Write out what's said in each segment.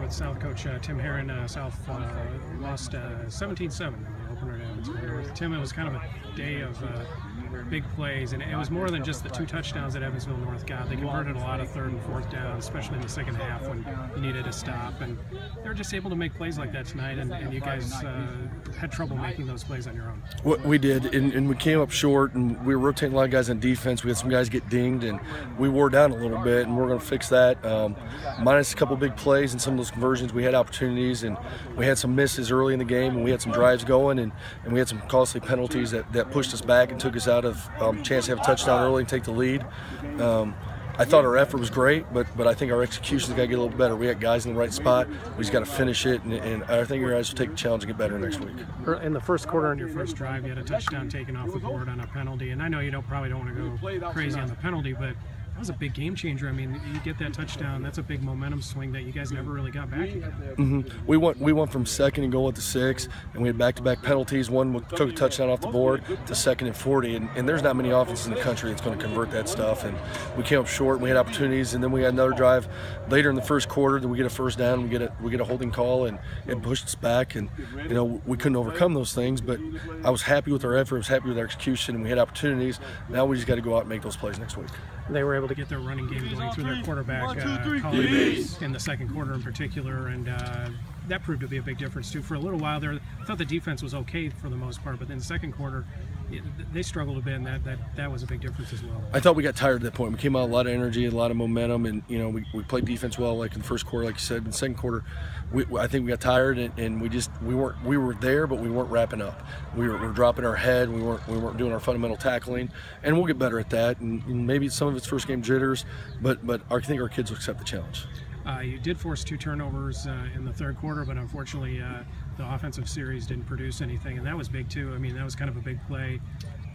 with South coach Tim Herrin. South lost 17-7 in the opener to Evansville North. Tim, it was kind of a day of big plays, and it was more than just the 2 touchdowns that Evansville North got. They converted a lot of 3rd and 4th downs, especially in the second half when you needed a stop, and they were just able to make plays like that tonight, and you guys had trouble making those plays on your own. We did, and we came up short, and we were rotating a lot of guys on defense. We had some guys get dinged, and we wore down a little bit, and we're going to fix that. Minus a couple big plays and some of those conversions, we had opportunities, and we had some misses early in the game, and we had some drives going, and we had some costly penalties that pushed us back and took us out of chance to have a touchdown early and take the lead. I thought our effort was great, but I think our execution's got to get a little better. We had guys in the right spot. We just got to finish it, and I think your guys will take the challenge and get better next week. In the first quarter on your first drive, you had a touchdown taken off the board on a penalty, and I know you probably don't want to go crazy on the penalty, but that was a big game changer. I mean, you get that touchdown, that's a big momentum swing that you guys never really got back again. We went from 2nd and goal at the 6, and we had back-to-back penalties. One took a touchdown off the board to 2nd and 40, and there's not many offenses in the country that's going to convert that stuff. And we came up short, and we had opportunities, and then we had another drive later in the first quarter. Then we get a first down, we get a holding call, and it pushed us back. And we couldn't overcome those things, but I was happy with our effort. I was happy with our execution, and we had opportunities. Now we just got to go out and make those plays next week. They were able to get their running game going through their quarterback in the second quarter in particular, and that proved to be a big difference too. For a little while there, I thought the defense was okay for the most part, but in the second quarter, they struggled a bit, and that was a big difference as well. I thought we got tired at that point. We came out with a lot of energy, a lot of momentum, and we played defense well, like in the first quarter, like you said. In the second quarter, I think we got tired, and we were there, but we weren't wrapping up. We were dropping our head. We weren't doing our fundamental tackling, and we'll get better at that. And maybe some of it's first game jitters, but I think our kids will accept the challenge. You did force 2 turnovers in the third quarter, but unfortunately the offensive series didn't produce anything, and that was big too. I mean, that was kind of a big play.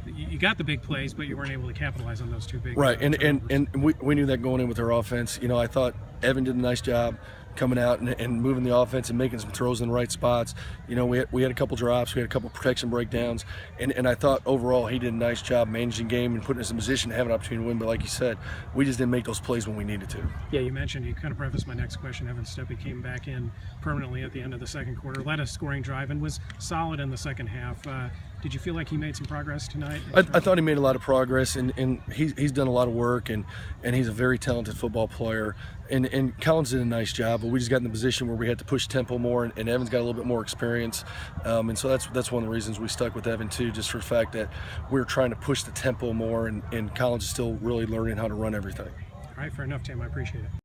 You got the big plays, but you weren't able to capitalize on those 2 big right. turnovers. And we knew that going in with our offense. I thought Evan did a nice job coming out and moving the offense and making some throws in the right spots. We had a couple drops, we had a couple protection breakdowns, and I thought overall he did a nice job managing game and putting us in a position to have an opportunity to win. But like you said, we just didn't make those plays when we needed to. Yeah, you kind of prefaced my next question. Evan Steppe came back in permanently at the end of the second quarter, led a scoring drive, and was solid in the second half. Did you feel like he made some progress tonight? I thought he made a lot of progress, and he's done a lot of work, and he's a very talented football player. And Collins did a nice job, but we just got in the position where we had to push tempo more, and Evan's got a little bit more experience. And so that's one of the reasons we stuck with Evan too, just for the fact that we were trying to push the tempo more, and Collins is still really learning how to run everything. All right, fair enough, Tim. I appreciate it.